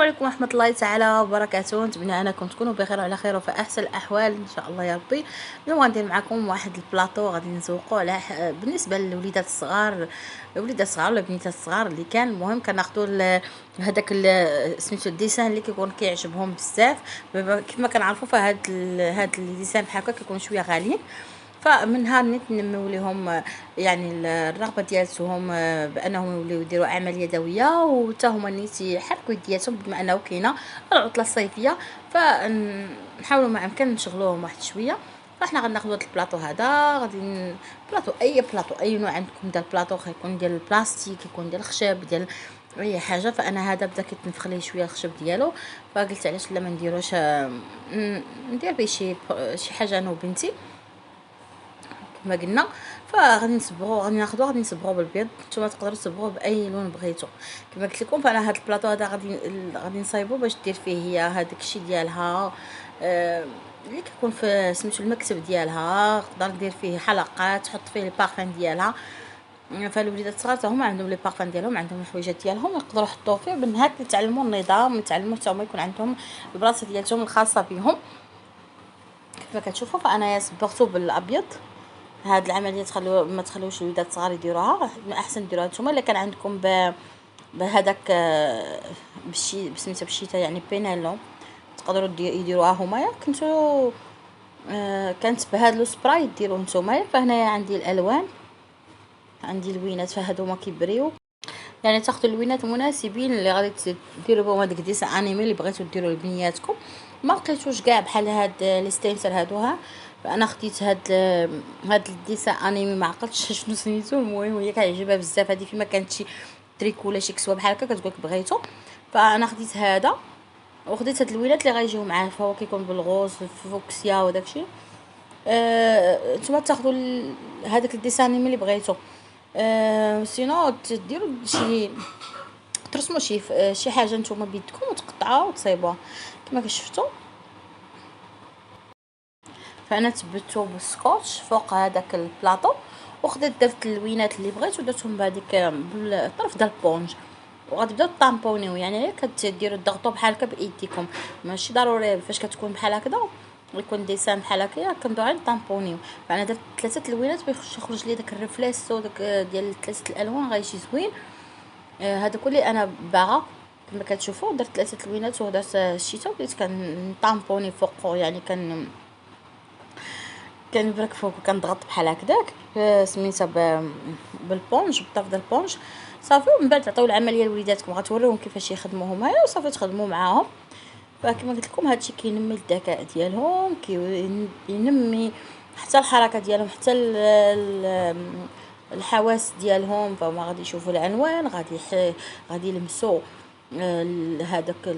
عليكم ورحمة الله تعالى وبركاته. نتمنى انكم تكونوا بخير وعلى خير وفي احسن الاحوال ان شاء الله يا ربي. اليوم غندير معكم واحد البلاطو غادي نزوقوا على بالنسبه للوليدات الصغار، الوليدات الصغار ولا البنيتات الصغار اللي كان المهم كناخذوا هذاك سميتو الديسان اللي كيكون كيعجبهم بزاف. كما كنعرفوا هاد الديسان بحال هكا كيكونوا شويه غاليين، فمن نهار نيت نميو ليهم يعني الرغبه ديالتهم بانهم يوليو يديروا اعمال يدويه، وتا هما نيت يحركوا يدياتهم بما انه كاينه العطله الصيفيه، فنحاولوا ما امكن نشغلوهم واحد شويه. فاحنا غناخذوا هذا البلاطو هذا غادي بلاطو اي نوع عندكم ديال البلاطو، خيكون ديال البلاستيك يكون ديال الخشب ديال اي حاجه. فانا هذا بدا كيتنفخ ليه شويه الخشب ديالو، فقلت علاش لا ما نديروش ندير به شي حاجه انا وبنتي كما قلنا. فغادي نصبغوا غادي نصبغوا بالبيض، نتوما تقدروا تصبغوه باي لون بغيتو كما قلت لكم. فانا هذا البلاطو هذا غادي نصايبو باش دير فيه هي هذاك الشيء ديالها اللي كيكون في سميتو المكتب ديالها، تقدر دير فيه حلقات تحط فيه البارفان ديالها. فالوليدات الصغار هما عندهم لي بارفان ديالهم، عندهم الحويجات ديالهم يقدروا يحطوه فيه من هكا يتعلموا النظام ويتعلموا حتى هما يكون عندهم البلاصه ديالهم الخاصه بهم كيف كتشوفوا. فانا صبغته بالابيض. هاد العمليه ما تخلوش الوليدات الصغار يديروها، من احسن ديروها نتوما الا كان عندكم بهذاك بالشي سميتو بالشيتا يعني بينالو، تقدروا يديروها هما. كنتو كانت بهذا لو سبراي ديروه نتوما. فهنايا عندي الالوان، عندي الوينات فهادو ما كيبريو، يعني تاخذوا اللوينات المناسبين اللي غادي ديروا بهم هذاك ديسان انيمي اللي بغيتو ديروا لبنياتكم. ما لقيتوش كاع بحال هاد لي ستينسر هادوها، فانا خديت هاد الديسان انيمي ما عقلتش شنو سميتو. المهم هي كيعجبها بزاف هذه، فيما كانت شي تريك ولا شي كسوه بحال هكا كتقولك بغيتو. فانا خديت هذا وخديت هاد اللوينات اللي غيجيو معاه، فهو كيكون بالغوص الفوكسيا وداكشي. نتوما تاخذوا هذاك الديسان انيمي اللي بغيتو. سينو تديروا شي ترسموا شي حاجه نتوما بيدكم وتقطعوها وتصايبوها كما شفتوا. فانا تبتو بالسكوتش فوق هذاك البلاطو، وخديت درت اللوينات اللي بغيت ودرتهم بهذيك بالطرف ديال البونج، وغادي تبداو طامبونيو يعني كديروا تضغطوا بحال هكا بايديكم، ماشي ضروري فاش كتكون بحال هكذا يكون ديسان بحال هكا كنبداو غير طامبونيو. فانا درت 3 اللوينات باش يخرج لي داك الريفليس وداك ديال 3 الالوان غيجي زوين. هذا كل انا باغا كما كتشوفوا. درت 3 اللوينات ودرت الشيتا وبديت كنطامبوني فوق، يعني كنبرك فوق كنضغط بحال هكذاك سميتها بالبونج بالطرف ديال البونج صافي. ومن بعد تعطيو العمليه لوليداتكم غتوريهم كيفاش يخدموا هما وصافي تخدموا معاهم. فكما قلت لكم هادشي كينمي الذكاء ديالهم، كينمي حتى الحركه ديالهم، حتى الحواس ديالهم. فما غادي يشوفوا العنوان غادي يلمسوا هذاك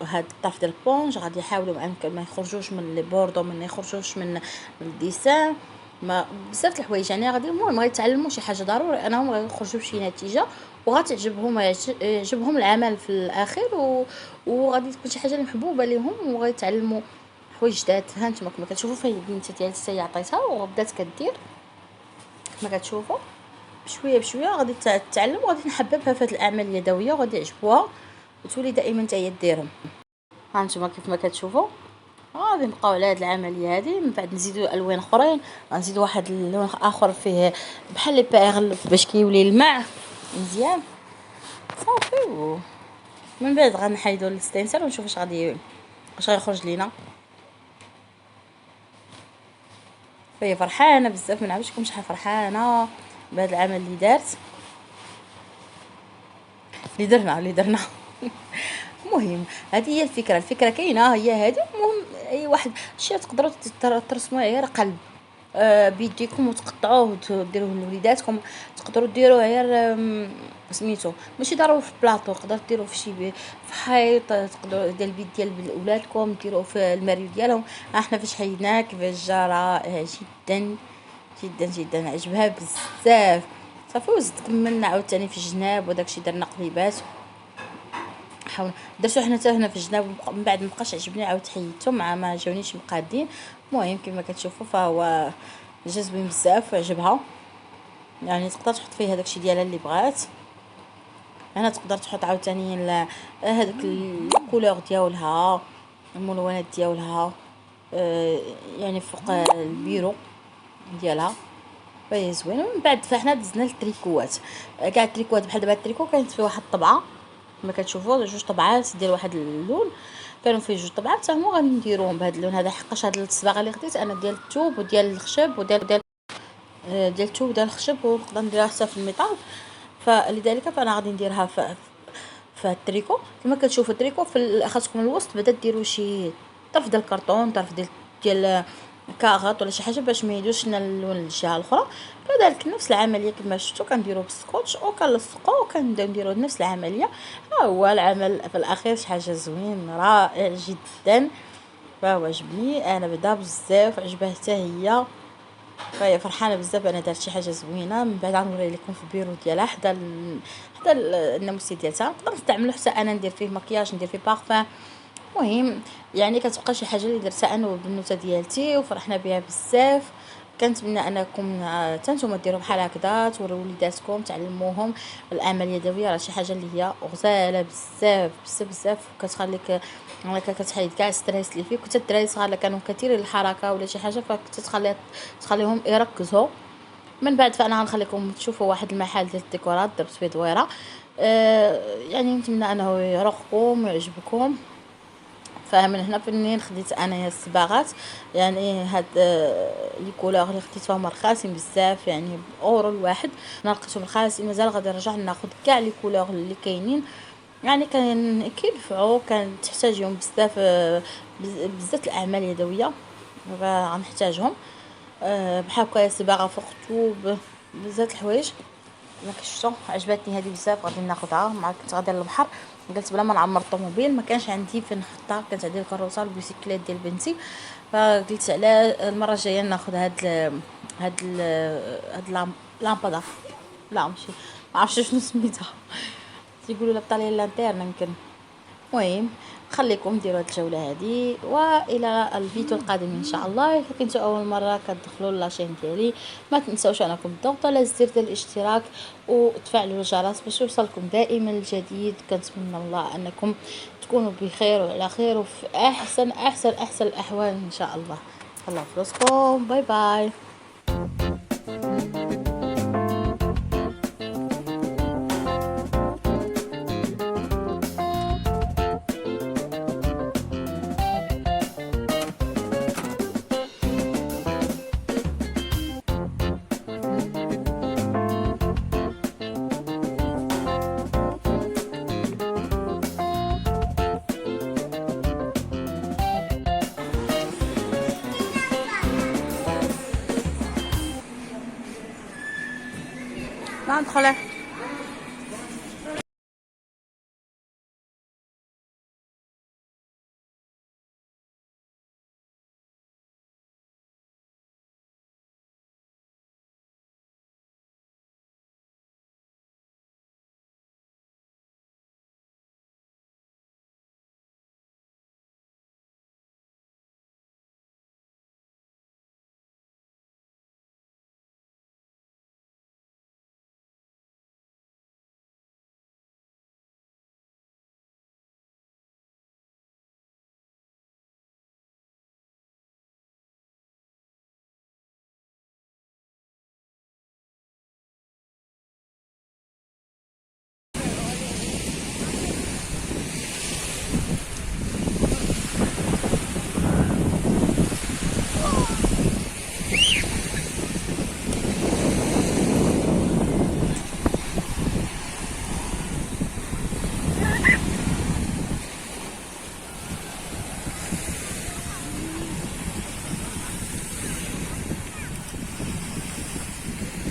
هاد الطرف ديال البونج، غادي يحاولوا ما يخرجوش من لي بوردو، ما يخرجوش من الديسان، ما بزاف الحوايج يعني غادي المهم غيتعلموا شي حاجه ضروري انهم غيخرجوا بشي نتيجه وغتعجبهم يعجبهم العمل في الاخير، وغادي تكون شي حاجه محبوبه لهم وغيتعلموا حوايج جداد. ها نتوما كما كتشوفوا فهي البنت ديال السي عطيتها وبدات كدير كما كتشوفوا بشويه بشويه غادي تتعلم وغادي نحببها في هذه الاعمال اليدويه وغادي يعجبوها وتولي دائما حتى هي ديرهم. ها نتوما كيف ما كتشوفوا غادي نبقاو على هذه العمليه هذه. من بعد نزيدوا الوان اخرين، غنزيدوا واحد اللون اخر فيه بحال لي بيرل باش كيولي الماء مزيان صافي. من بعد غنحيدوا الستينسر ونشوف واش غيخرج لينا. فهي فرحانه بزاف، ما نعرفش لكم شحال فرحانه بهذا العمل اللي دارت اللي درنا المهم هذه هي الفكره كاينه هي هذه. المهم اي واحد شي تقدروا ترسموا غير قلب بيديكم وتقطعوه وتديروه لوليداتكم، تقدروا ديروه غير سميتو ماشي ضروري في بلاطو، تقدروا ديروه في شي في حيط، تقدروا ديال البيت ديال اولادكم ديروه في الماريو ديالهم. احنا فاش حيدناه كيفاش جا رائع جدا جدا جدا، عجبها بزاف صافي. وزدت كملنا عاوتاني في الجناب وداكشي درنا قليبات حاول درتو حنا حتى هنا في الجناب. من بعد مابقاش عجبني عاود حيدتهم مع ما جاونيش مقادين. المهم كما كتشوفوا فهو جا زوين بزاف وعجبها، يعني تقدر تحط فيه هذاك الشيء ديالها اللي بغات. هنا تقدر تحط عاوتاني هذوك الكولور ديالها، الملونات ديالها يعني فوق البيرو ديالها، فهي زوينه. ومن بعد فاحنا دزنا للتريكوات، كاع التريكوات بحال دابا التريكو كانت فيه واحد الطبعه كما كتشوفوا، جوج طبعات ديال واحد اللون، كانوا فيه جوج طبعات حتى هما غادي نديروهم بهذا اللون هذا، حقاش هاد الصباغه اللي خديت انا ديال الثوب وديال الخشب وديال الثوب وديال الخشب، ونقدر نديرها حتى في الميطال، فلذلك فانا غادي نديرها في التريكو. كما كتشوفوا التريكو خاصكم الوسط بدا ديروا شي طرف ديال الكرتون، طرف ديال كاغط ولا شي حاجه باش ما يدوش لنا اللون للجهه الاخرى. كذلك نفس العمليه كما شفتوا كنديروا بالسكوتش وكنلصقوا وكنبداو نديروا نفس العمليه. ها هو العمل في الاخير شي حاجه زوين رائع جدا، فهو عجبني انا بدا بزاف، عجبها حتى هي، فهي فرحانه بزاف انا درت شي حاجه زوينه. من بعد غنوري لكم في البيرو ديالها حدا الناموسي ديالها، نقدر نستعملو حتى انا ندير فيه مكياج، ندير فيه بارفان. المهم يعني كتبقى شي حاجه اللي درتها انا والبنوته ديالتي وفرحنا بها بزاف. كنتمنى انكم حتى نتوما ديروا بحال هكذا، توريو وليداتكم، تعلموهم الاعمال اليدويه، راه شي حاجه اللي هي غزاله بزاف بزاف بزاف، كتخليك كتحيد كاع ستريس اللي فيك. حتى الدراري الصغار اللي كانوا كثيرين الحركه ولا شي حاجه تخليهم يركزوا. من بعد فانا غنخليكم تشوفوا واحد المحل ديال الديكورات درت فيه دويره، يعني نتمنى انه يرقكم ويعجبكم. فمن هنا فنين خديت انايا الصباغات، يعني هاد لي كولور اللي خديت فيهم رخاصين بزاف، يعني باورو الواحد انا لقيتهم رخاصين. مازال غادي نرجع ناخذ كاع لي كولور اللي كاينين، يعني كينفعوا، تحتاجهم بزاف بزاف الاعمال اليدويه غنحتاجهم، بحال هكا صباغه فوق الطوب، بزاف الحوايج. ما كشفتوا عجبتني هذه بزاف، غادي ناخذها مع كنت غادي للبحر، قلت بلا ما نعمر الطوموبيل ما كانش عندي فين نحطها، كانت عندي الكروسه البيسيكليت ديال بنتي، فقلت على المره الجايه ناخذ هاد لامبادا، لا ماشي ما عرفتش شنو سميتها، تيقولوا لا بطاليه لانتيرن يمكن. المهم خليكم ديروا هاد الجوله هذه، والى الفيديو القادم ان شاء الله. اذا كنتوا اول مره كتدخلوا لاشين ديالي ما تنساوش انكم تضغطوا على زر ديال الاشتراك وتفعلوا الجرس باش يوصلكم دائما الجديد. كنتمنى الله انكم تكونوا بخير وعلى خير وفي احسن احسن احسن الاحوال ان شاء الله. الله يحفظكم، باي باي. ما ندخل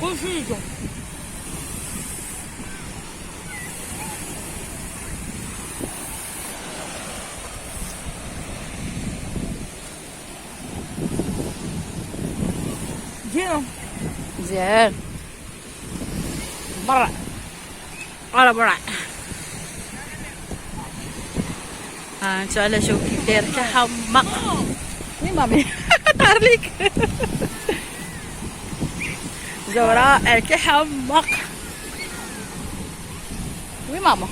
confuso. زين زين برا على برا. انت على شوف كيف داير كحمق وي مامي طار ليك زوراء كحمق وي ماما.